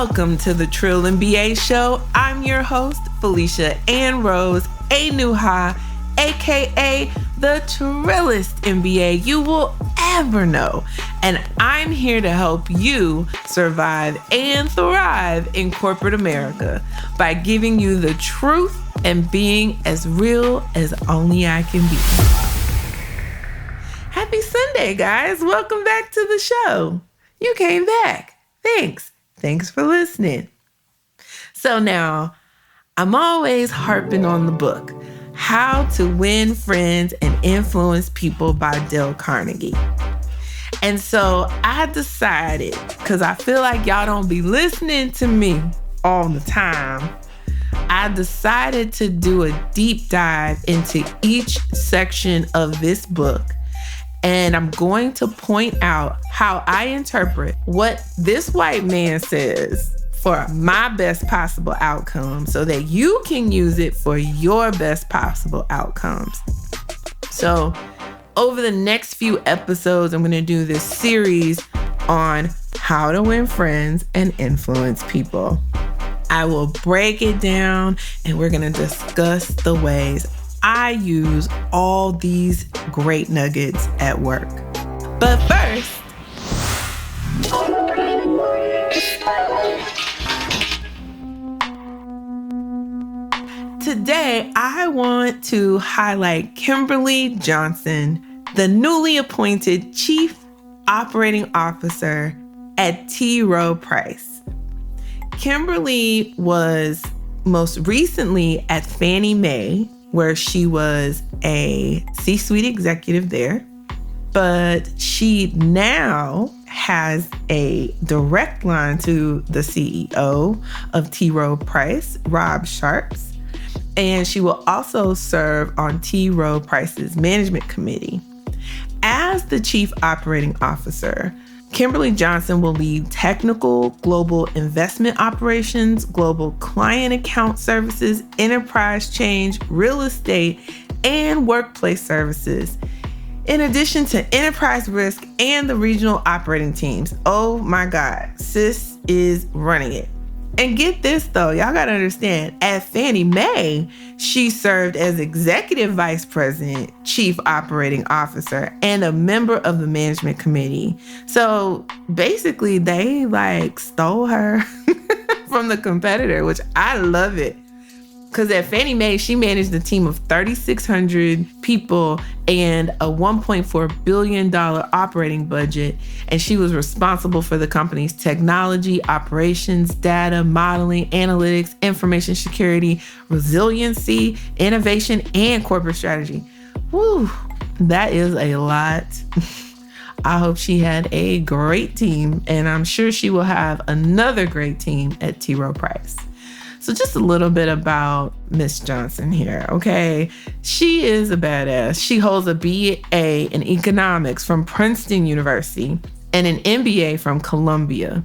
Welcome to the Trill MBA Show. I'm your host, Felicia Ann Rose, a new high, aka the Trillest MBA you will ever know. And I'm here to help you survive and thrive in corporate America by giving you the truth and being as real as only I can be. Happy Sunday, guys. Welcome back to the show. You came back. Thanks for listening. So now, I'm always harping on the book, How to Win Friends and Influence People by Dale Carnegie. And so I decided, because I feel like y'all don't be listening to me all the time, I decided to do a deep dive into each section of this book. And I'm going to point out how I interpret what this white man says for my best possible outcome so that you can use it for your best possible outcomes. So over the next few episodes, I'm going to do this series on how to win friends and influence people. I will break it down and we're going to discuss the ways I use all these great nuggets at work. But first, today I want to highlight Kimberly Johnson, the newly appointed Chief Operating Officer at Rowe Price. Kimberly was most recently at Fannie Mae, where she was a C-suite executive there. But she now has a direct line to the CEO of Rowe Price, Rob Sharps. And she will also serve on Rowe Price's management committee. As the Chief Operating Officer, Kimberly Johnson will lead technical, global investment operations, global client account services, enterprise change, real estate, and workplace services, in addition to enterprise risk and the regional operating teams. Oh my God, sis is running it. And get this though, y'all gotta understand, at Fannie Mae, she served as Executive Vice President, Chief Operating Officer, and a member of the management committee. So basically they stole her from the competitor, which I love it. Because at Fannie Mae, she managed a team of 3,600 people and a $1.4 billion operating budget. And she was responsible for the company's technology, operations, data, modeling, analytics, information security, resiliency, innovation, and corporate strategy. Woo, that is a lot. I hope she had a great team, and I'm sure she will have another great team at Rowe Price. So just a little bit about Miss Johnson here, okay? She is a badass. She holds a BA in economics from Princeton University and an MBA from Columbia.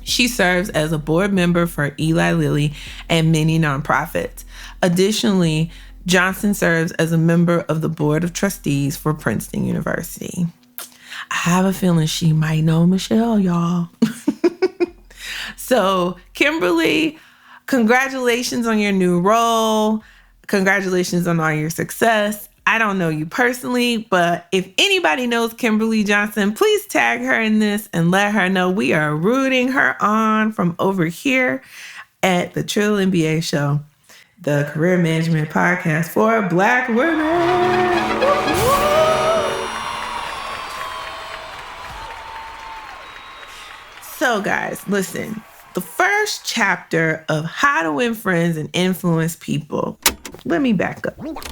She serves as a board member for Eli Lilly and many nonprofits. Additionally, Johnson serves as a member of the board of trustees for Princeton University. I have a feeling she might know Michelle, y'all. So, Kimberly, congratulations on your new role. Congratulations on all your success. I don't know you personally, but if anybody knows Kimberly Johnson, please tag her in this and let her know we are rooting her on from over here at the Trill MBA Show, the career management podcast for Black women. So guys, listen. The first chapter of How to Win Friends and Influence People. Let me back up. What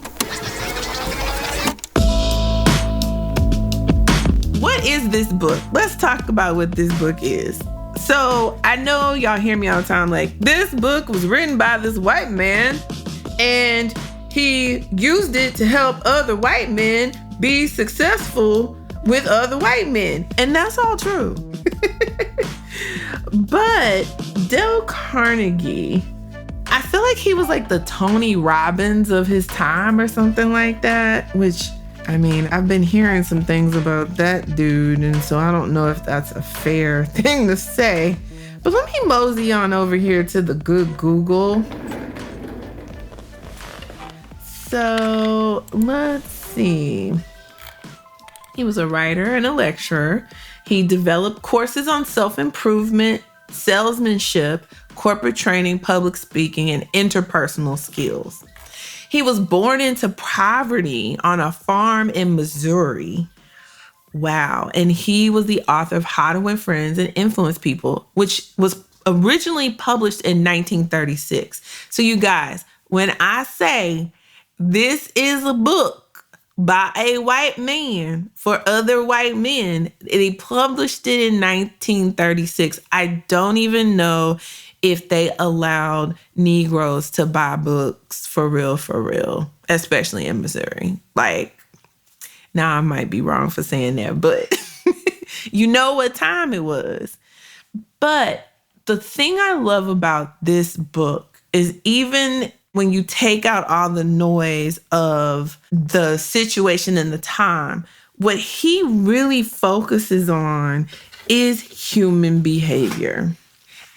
is this book? Let's talk about what this book is. So I know y'all hear me all the time this book was written by this white man and he used it to help other white men be successful with other white men. And that's all true. But Dale Carnegie, I feel like he was the Tony Robbins of his time or something like that, which, I mean, I've been hearing some things about that dude, and so I don't know if that's a fair thing to say. But let me mosey on over here to the good Google. So let's see. He was a writer and a lecturer. He developed courses on self-improvement, salesmanship, corporate training, public speaking, and interpersonal skills. He was born into poverty on a farm in Missouri. Wow. And he was the author of How to Win Friends and Influence People, which was originally published in 1936. So you guys, when I say this is a book by a white man for other white men, he published it in 1936. I don't even know if they allowed Negroes to buy books for real, especially in Missouri. Like, now I might be wrong for saying that, but you know what time it was. But the thing I love about this book is even when you take out all the noise of the situation and the time, what he really focuses on is human behavior.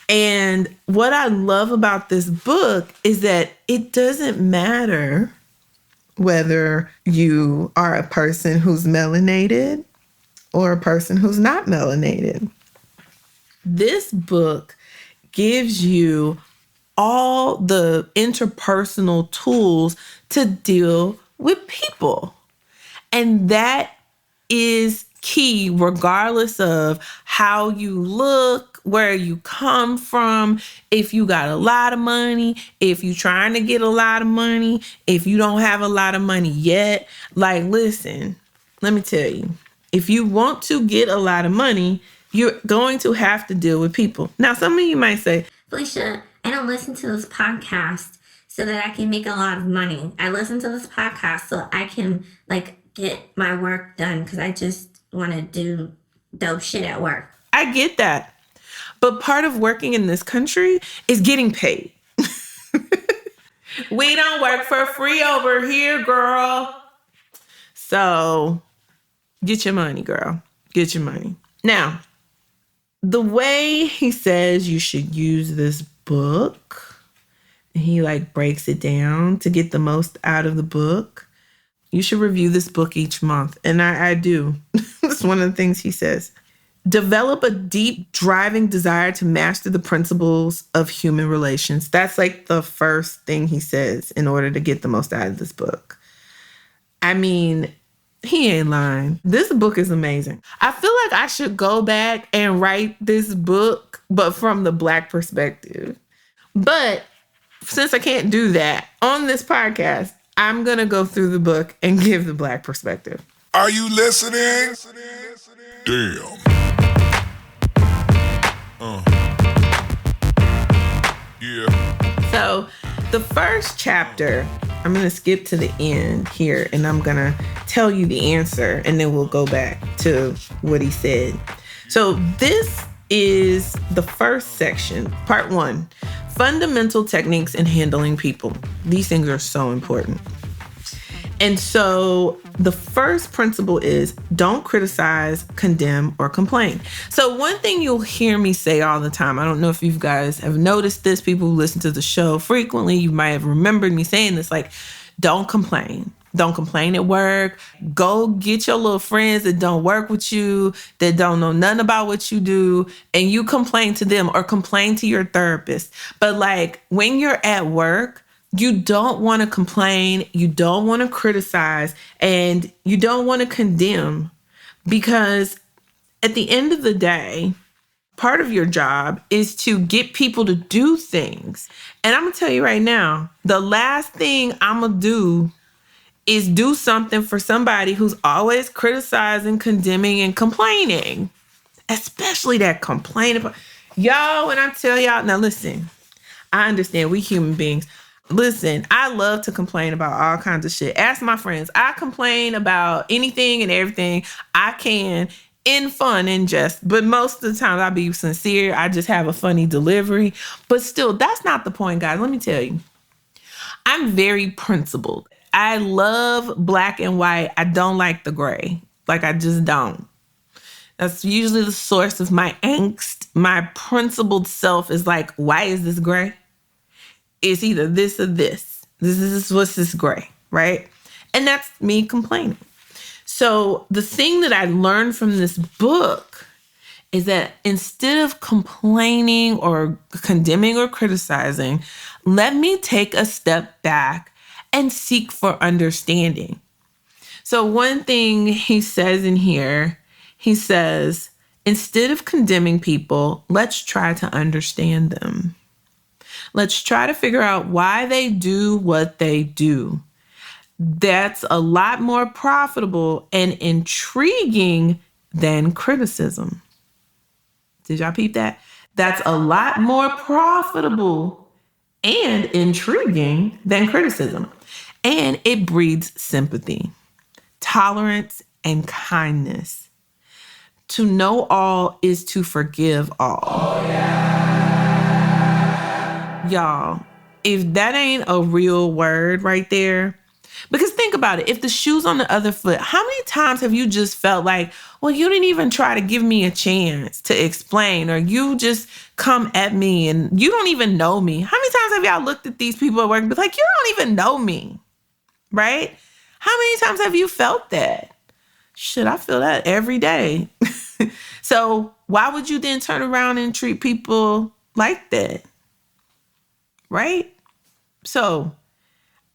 And what I love about this book is that it doesn't matter whether you are a person who's melanated or a person who's not melanated. This book gives you all the interpersonal tools to deal with people. And that is key, regardless of how you look, where you come from, if you got a lot of money, if you're trying to get a lot of money, if you don't have a lot of money yet. Like, listen, let me tell you, if you want to get a lot of money, you're going to have to deal with people. Now, some of you might say, Felicia, I don't listen to this podcast so that I can make a lot of money. I listen to this podcast so I can get my work done because I just want to do dope shit at work. I get that. But part of working in this country is getting paid. We don't work for free over here, girl. So get your money, girl. Get your money. Now, the way he says you should use this book, he breaks it down to get the most out of the book. You should review this book each month. And I do. That's one of the things he says. Develop a deep driving desire to master the principles of human relations. That's the first thing he says in order to get the most out of this book. I mean, he ain't lying. This book is amazing. I feel like I should go back and write this book, but from the Black perspective. But since I can't do that on this podcast, I'm going to go through the book and give the Black perspective. Are you listening? Damn. Yeah. So the first chapter, I'm going to skip to the end here and I'm going to tell you the answer and then we'll go back to what he said. So this is the first section, part 1, fundamental techniques in handling people. These things are so important. And so the first principle is don't criticize, condemn, or complain. So one thing you'll hear me say all the time, I don't know if you guys have noticed this, people who listen to the show frequently, you might have remembered me saying this, don't complain. Don't complain at work. Go get your little friends that don't work with you, that don't know nothing about what you do, and you complain to them or complain to your therapist. But when you're at work, you don't want to complain, you don't want to criticize, and you don't want to condemn, because at the end of the day, part of your job is to get people to do things. And I'm going to tell you right now, the last thing I'm going to do is do something for somebody who's always criticizing, condemning, and complaining, especially that complaining. Y'all, when I tell y'all, now listen, I understand we human beings. Listen, I love to complain about all kinds of shit. Ask my friends. I complain about anything and everything I can in fun and jest. But most of the time I'll be sincere. I just have a funny delivery. But still, that's not the point, guys. Let me tell you. I'm very principled. I love black and white. I don't like the gray. I just don't. That's usually the source of my angst. My principled self is like, why is this gray? It's either this or this. What's this gray, right? And that's me complaining. So the thing that I learned from this book is that instead of complaining or condemning or criticizing, let me take a step back and seek for understanding. So one thing he says in here, he says, instead of condemning people, let's try to understand them. Let's try to figure out why they do what they do. That's a lot more profitable and intriguing than criticism. Did y'all peep that? That's a lot more profitable and intriguing than criticism. And it breeds sympathy, tolerance, and kindness. To know all is to forgive all. Oh, yeah. Y'all, if that ain't a real word right there, because think about it, if the shoe's on the other foot, how many times have you just felt like, well, you didn't even try to give me a chance to explain, or you just come at me and you don't even know me? How many times have y'all looked at these people at work and been like, you don't even know me, right? How many times have you felt that? Shit, I feel that every day. So why would you then turn around and treat people like that? Right? So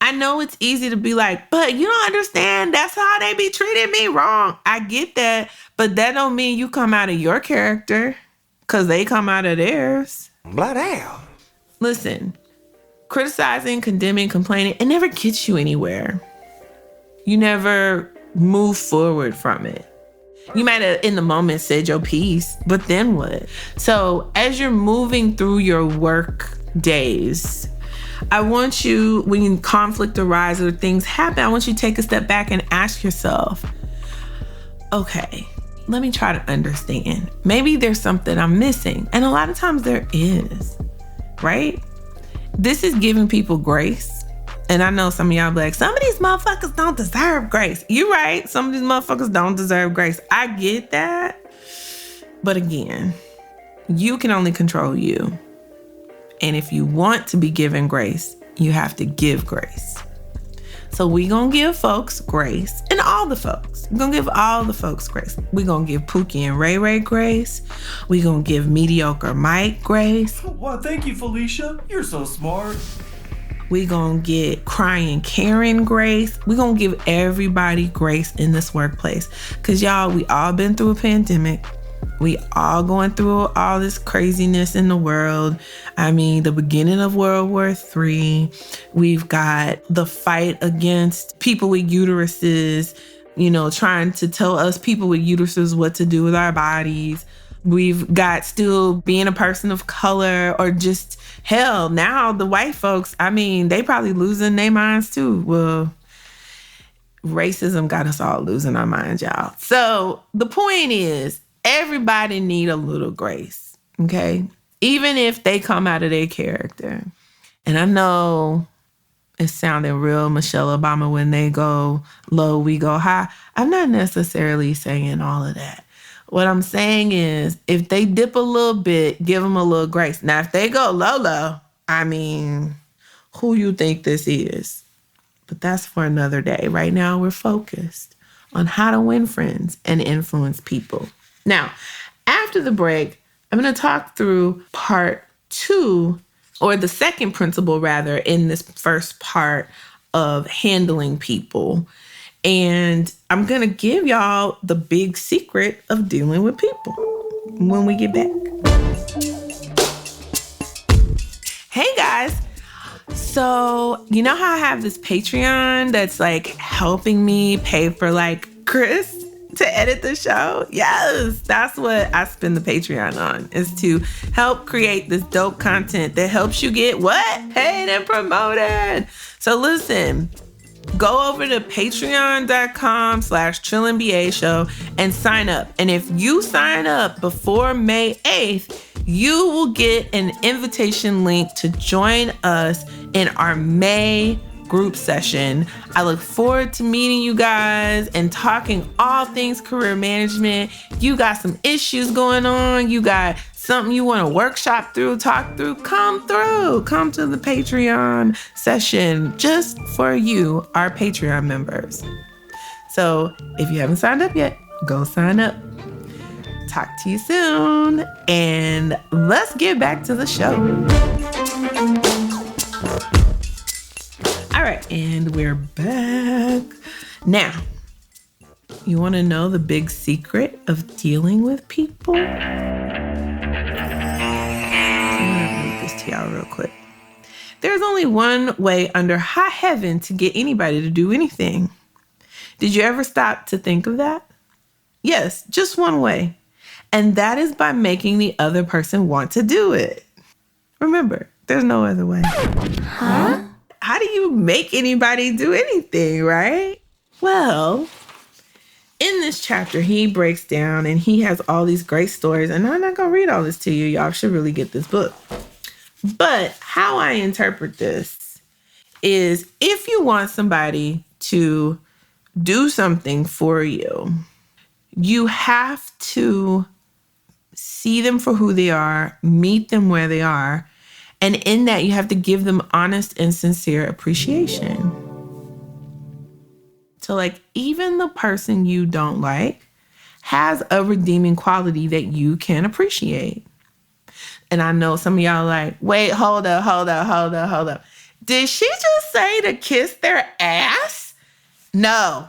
I know it's easy to be like, but you don't understand. That's how they be treating me wrong. I get that. But that don't mean you come out of your character, because they come out of theirs. Blood hell. Listen, criticizing, condemning, complaining, it never gets you anywhere. You never move forward from it. You might have in the moment said your piece, but then what? So as you're moving through your work days, I want you, when conflict arises or things happen, I want you to take a step back and ask yourself, okay, let me try to understand. Maybe there's something I'm missing. And a lot of times there is, right? This is giving people grace. And I know some of y'all be like, some of these motherfuckers don't deserve grace. You're right. Some of these motherfuckers don't deserve grace. I get that. But again, you can only control you. And if you want to be given grace, you have to give grace. So we gonna give folks grace, and all the folks. We're gonna give all the folks grace. We're gonna give Pookie and Ray Ray grace. We're gonna give Mediocre Mike grace. Well, thank you, Felicia. You're so smart. We're gonna get Crying Karen grace. We're gonna give everybody grace in this workplace. Cause y'all, we all been through a pandemic. We all going through all this craziness in the world. I mean, the beginning of World War III. We've got the fight against people with uteruses, trying to tell us people with uteruses what to do with our bodies. We've got still being a person of color, or just hell, now the white folks, I mean, they probably losing their minds too. Well, racism got us all losing our minds, y'all. So the point is, everybody need a little grace, okay? Even if they come out of their character. And I know it's sounding real Michelle Obama, when they go low, we go high. I'm not necessarily saying all of that. What I'm saying is, if they dip a little bit, give them a little grace. Now, if they go low, I mean, who you think this is? But that's for another day. Right now, we're focused on how to win friends and influence people. Now, after the break, I'm going to talk through part 2, or the second principle, rather, in this first part of handling people. And I'm going to give y'all the big secret of dealing with people when we get back. Hey, guys. So, you know how I have this Patreon that's like helping me pay for like Chris to edit the show? Yes, that's what I spend the Patreon on, is to help create this dope content that helps you get what? Paid and promoted. So listen, go over to patreon.com/TrillingBA show and sign up. And if you sign up before May 8th, you will get an invitation link to join us in our May group session. I look forward to meeting you guys and talking all things career management. You got some issues going on. You got something you want to workshop through, talk through. Come through. Come to the Patreon session just for you, our Patreon members. So if you haven't signed up yet, go sign up. Talk to you soon. And let's get back to the show. All right, and we're back. Now, you want to know the big secret of dealing with people? I'm gonna read this to y'all real quick. There's only one way under high heaven to get anybody to do anything. Did you ever stop to think of that? Yes, just one way. And that is by making the other person want to do it. Remember, there's no other way. Huh? How do you make anybody do anything, right? Well, in this chapter, he breaks down and he has all these great stories. And I'm not going to read all this to you. Y'all should really get this book. But how I interpret this is if you want somebody to do something for you, you have to see them for who they are, meet them where they are, and in that you have to give them honest and sincere appreciation. So like even the person you don't like has a redeeming quality that you can appreciate. And I know some of y'all are like, wait, hold up. Did she just say to kiss their ass? No.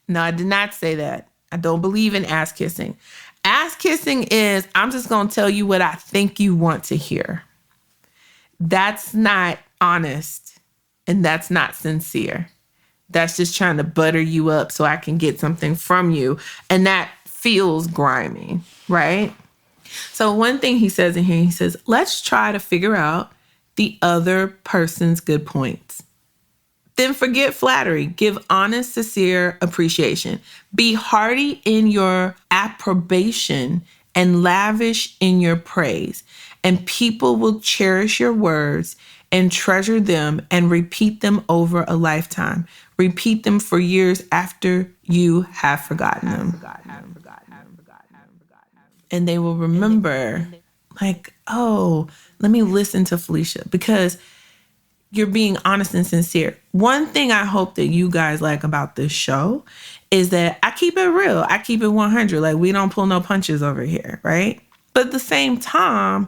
No, I did not say that. I don't believe in ass kissing. Ass kissing is, I'm just going to tell you what I think you want to hear. That's not honest, and that's not sincere. That's just trying to butter you up so I can get something from you, and that feels grimy, right? So one thing he says in here, he says, let's try to figure out the other person's good points. Then forget flattery. Give honest, sincere appreciation. Be hearty in your approbation and lavish in your praise. And people will cherish your words and treasure them and repeat them over a lifetime. Repeat them for years after you have forgotten them. And they will remember, like, oh, let me listen to Felicia, because you're being honest and sincere. One thing I hope that you guys like about this show is that I keep it real. I keep it 100. Like, we don't pull no punches over here, right? But at the same time,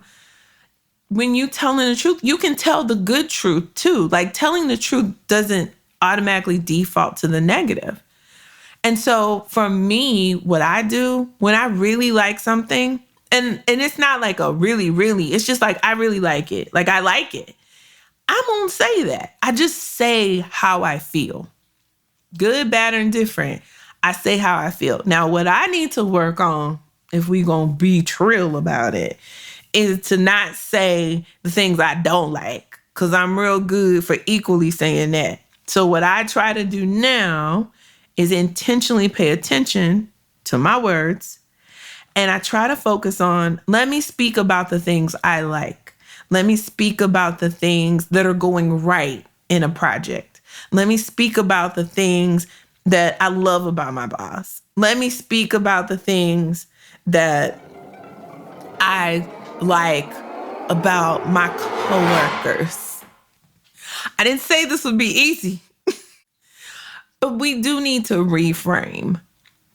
when you telling the truth, you can tell the good truth too. Like, telling the truth doesn't automatically default to the negative. And so for me, what I do when I really like something, and it's not like a really, it's just like, I really like it. Like, I like it. I won't say that. I just say how I feel. Good, bad, or indifferent. I say how I feel. Now, what I need to work on, if we gonna be trill about it, is to not say the things I don't like, because I'm real good for equally saying that. So what I try to do now is intentionally pay attention to my words, and I try to focus on, let me speak about the things I like. Let me speak about the things that are going right in a project. Let me speak about the things that I love about my boss. Let me speak about the things that I like about my coworkers. I didn't say this would be easy, but we do need to reframe,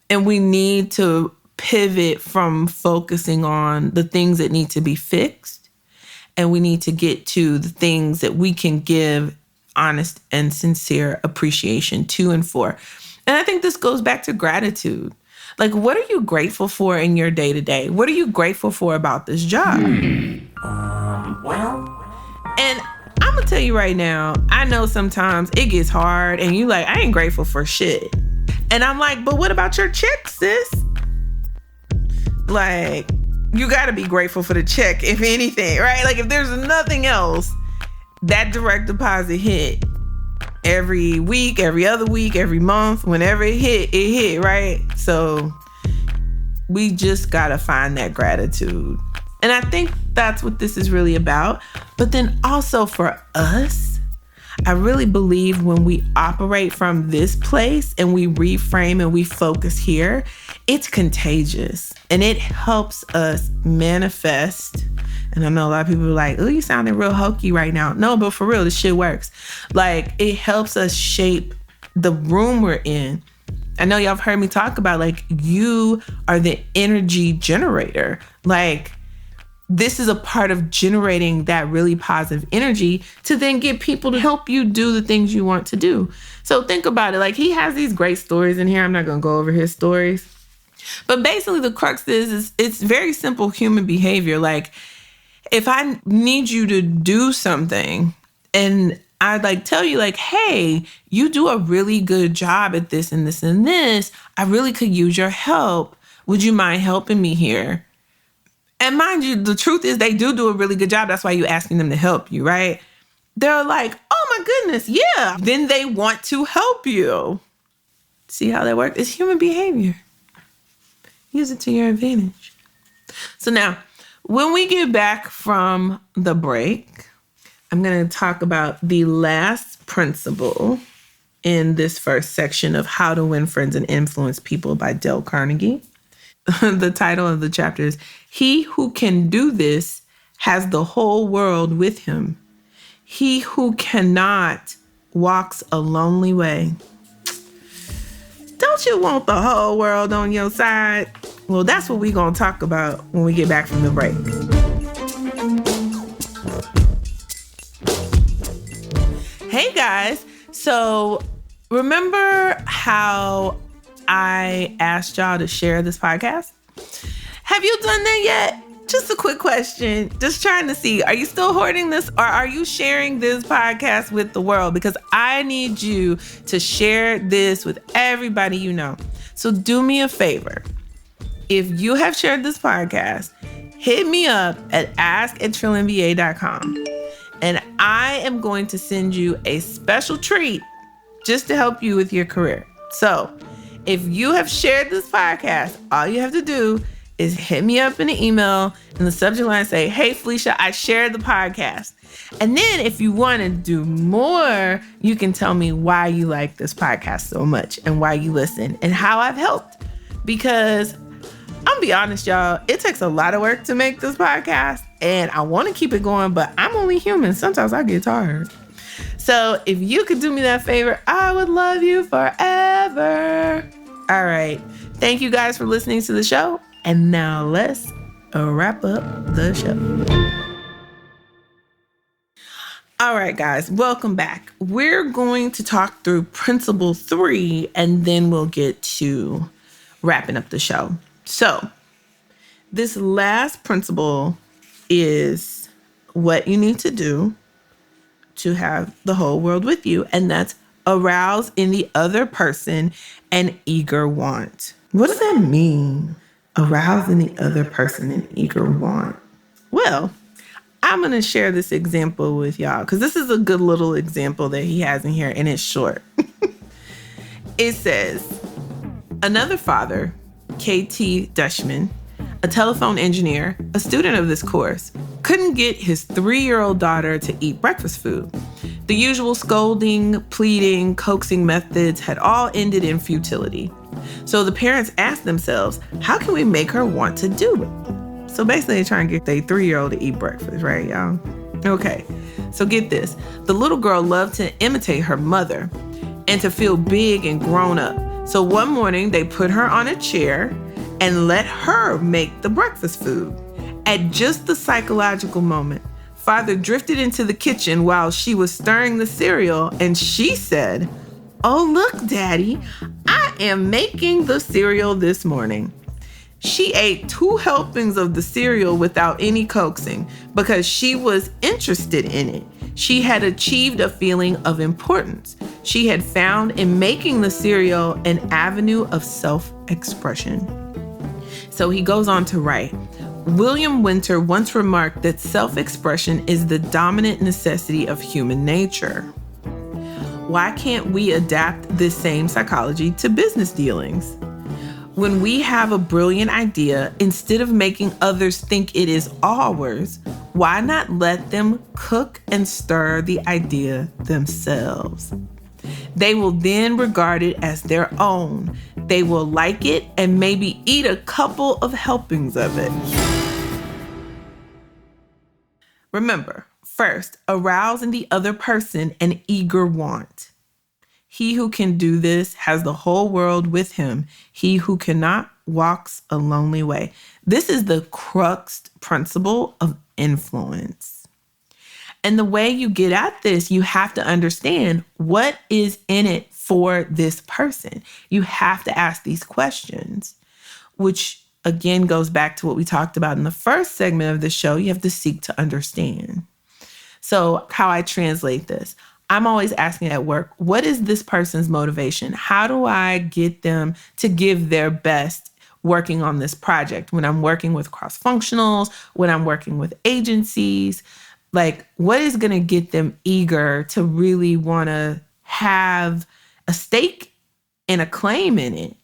and we need to pivot from focusing on the things that need to be fixed. And we need to get to the things that we can give honest and sincere appreciation to and for. And I think this goes back to gratitude. Like, what are you grateful for in your day-to-day? What are you grateful for about this job? Well. And I'm going to tell you right now, I know sometimes it gets hard and you like, I ain't grateful for shit. And I'm like, but what about your check, sis? Like, you got to be grateful for the check, if anything, right? Like, if there's nothing else, that direct deposit hit every week, every other week, every month. Whenever it hit, right? So we just got to find that gratitude. And I think that's what this is really about. But then also for us, I really believe when we operate from this place and we reframe and we focus here, it's contagious and it helps us manifest. And I know a lot of people are like, oh, you sounding real hokey right now. No, but for real, this shit works. Like, it helps us shape the room we're in. I know y'all have heard me talk about, like, you are the energy generator. Like, this is a part of generating that really positive energy to then get people to help you do the things you want to do. So think about it. Like, he has these great stories in here. I'm not going to go over his stories. But basically the crux is it's very simple human behavior. Like, if I need you to do something and I'd like tell you like, hey, you do a really good job at this and this and this. I really could use your help. Would you mind helping me here? And mind you, the truth is they do a really good job. That's why you're asking them to help you, right? They're like, oh my goodness, yeah. Then they want to help you. See how that works? It's human behavior. Use it to your advantage. So now, when we get back from the break, I'm going to talk about the last principle in this first section of How to Win Friends and Influence People by Dale Carnegie. The title of the chapter is, He Who Can Do This Has the Whole World with Him. He who cannot walks a lonely way. Don't you want the whole world on your side? Well, that's what we're going to talk about when we get back from the break. Hey guys, so remember how I asked y'all to share this podcast? Have you done that yet? Just a quick question. Just trying to see, are you still hoarding this or are you sharing this podcast with the world? Because I need you to share this with everybody you know. So do me a favor. If you have shared this podcast, hit me up at ask@trilliumba.com. And I am going to send you a special treat just to help you with your career. So if you have shared this podcast, all you have to do is hit me up in an email in the subject line, say, hey, Felicia, I shared the podcast. And then if you want to do more, you can tell me why you like this podcast so much and why you listen and how I've helped. Because I'll be honest, y'all, it takes a lot of work to make this podcast and I want to keep it going, but I'm only human. Sometimes I get tired. So if you could do me that favor, I would love you forever. All right. Thank you guys for listening to the show. And now let's wrap up the show. All right, guys, welcome back. We're going to talk through principle 3, and then we'll get to wrapping up the show. So this last principle is what you need to do to have the whole world with you, and that's arouse in the other person an eager want. What does that mean? Arouse in the other person an eager want. Well, I'm going to share this example with y'all because this is a good little example that he has in here, and it's short. It says, another father, K.T. Dushman, a telephone engineer, a student of this course, couldn't get his 3-year-old daughter to eat breakfast food. The usual scolding, pleading, coaxing methods had all ended in futility. So the parents asked themselves, how can we make her want to do it? So basically they're trying to get their 3-year-old to eat breakfast, right, y'all? Okay, so get this. The little girl loved to imitate her mother and to feel big and grown up. So one morning they put her on a chair and let her make the breakfast food. At just the psychological moment, Father drifted into the kitchen while she was stirring the cereal and she said, oh, look, Daddy, I am making the cereal this morning. She ate 2 helpings of the cereal without any coaxing because she was interested in it. She had achieved a feeling of importance. She had found in making the cereal an avenue of self-expression. So he goes on to write, William Winter once remarked that self-expression is the dominant necessity of human nature. Why can't we adapt this same psychology to business dealings? When we have a brilliant idea, instead of making others think it is ours, Why not let them cook and stir the idea themselves? They will then regard it as their own. They will like it and maybe eat a couple of helpings of it. Remember, first, arouse in the other person an eager want. He who can do this has the whole world with him. He who cannot walks a lonely way. This is the crux principle of influence. And the way you get at this, you have to understand what is in it for this person. You have to ask these questions, which again goes back to what we talked about in the first segment of the show. You have to seek to understand. So how I translate this, I'm always asking at work, what is this person's motivation? How do I get them to give their best working on this project? When I'm working with cross-functionals, when I'm working with agencies, like what is going to get them eager to really want to have a stake and a claim in it?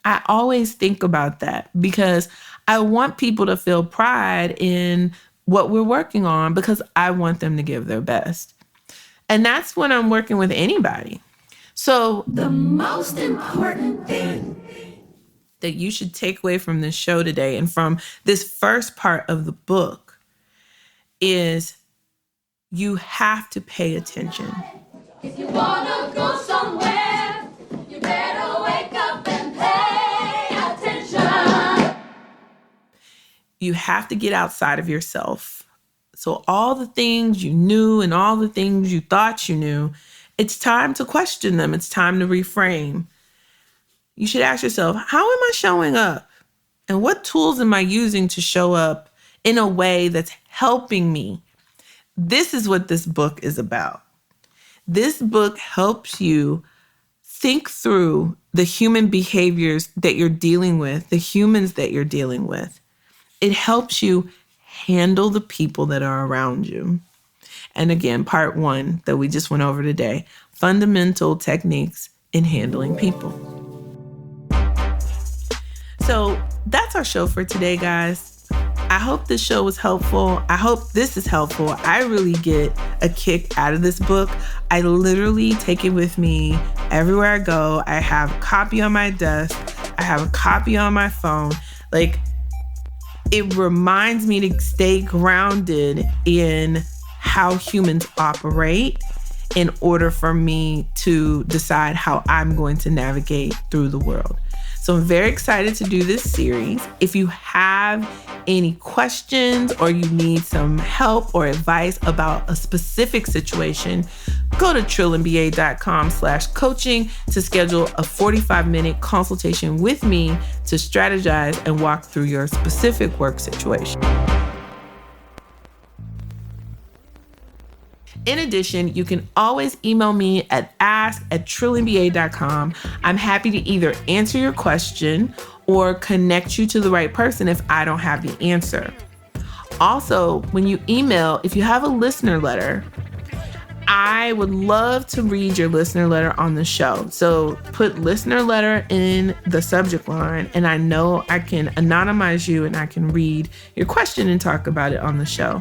I always think about that because I want people to feel pride in what we're working on because I want them to give their best. And that's when I'm working with anybody. So the most important thing that you should take away from this show today and from this first part of the book is you have to pay attention. If you want to go somewhere, you better wake up and pay attention. You have to get outside of yourself. So all the things you knew and all the things you thought you knew, it's time to question them. It's time to reframe. You should ask yourself, how am I showing up? And what tools am I using to show up in a way that's helping me? This is what this book is about. This book helps you think through the human behaviors that you're dealing with, the humans that you're dealing with. It helps you handle the people that are around you. And again, part 1 that we just went over today, fundamental techniques in handling people. So that's our show for today, guys. I hope this show was helpful. I hope this is helpful. I really get a kick out of this book. I literally take it with me everywhere I go. I have a copy on my desk. I have a copy on my phone. Like, it reminds me to stay grounded in how humans operate in order for me to decide how I'm going to navigate through the world. So I'm very excited to do this series. If you have any questions or you need some help or advice about a specific situation, go to trillandba.com/coaching to schedule a 45-minute consultation with me to strategize and walk through your specific work situation. In addition, you can always email me at ask@trillandba.com. I'm happy to either answer your question or connect you to the right person if I don't have the answer. Also, when you email, if you have a listener letter, I would love to read your listener letter on the show. So put listener letter in the subject line, and I know I can anonymize you and I can read your question and talk about it on the show.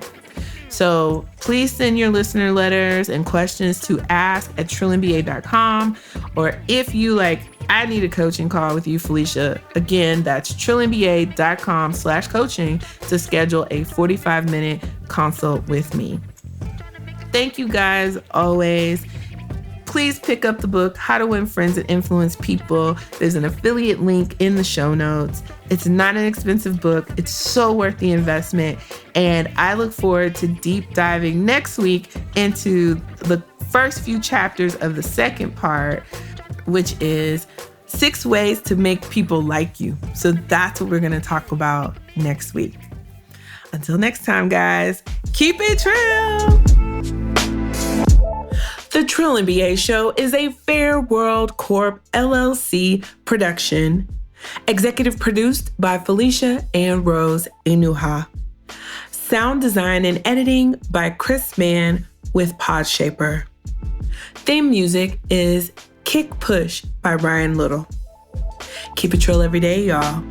So please send your listener letters and questions to ask@trillandba.com. Or if you I need a coaching call with you, Felicia, again, that's trillandba.com/coaching to schedule a 45-minute consult with me. Thank you guys always. Please pick up the book, How to Win Friends and Influence People. There's an affiliate link in the show notes. It's not an expensive book. It's so worth the investment. And I look forward to deep diving next week into the first few chapters of the second part, which is 6 ways to make people like you. So that's what we're going to talk about next week. Until next time, guys, keep it trill. The Trill and BA Show is a Fair World Corp LLC production. Executive produced by Felicia and Rose Inuha. Sound design and editing by Chris Mann with Podshaper. Theme music is Kick Push by Ryan Little. Keep it trill every day, y'all.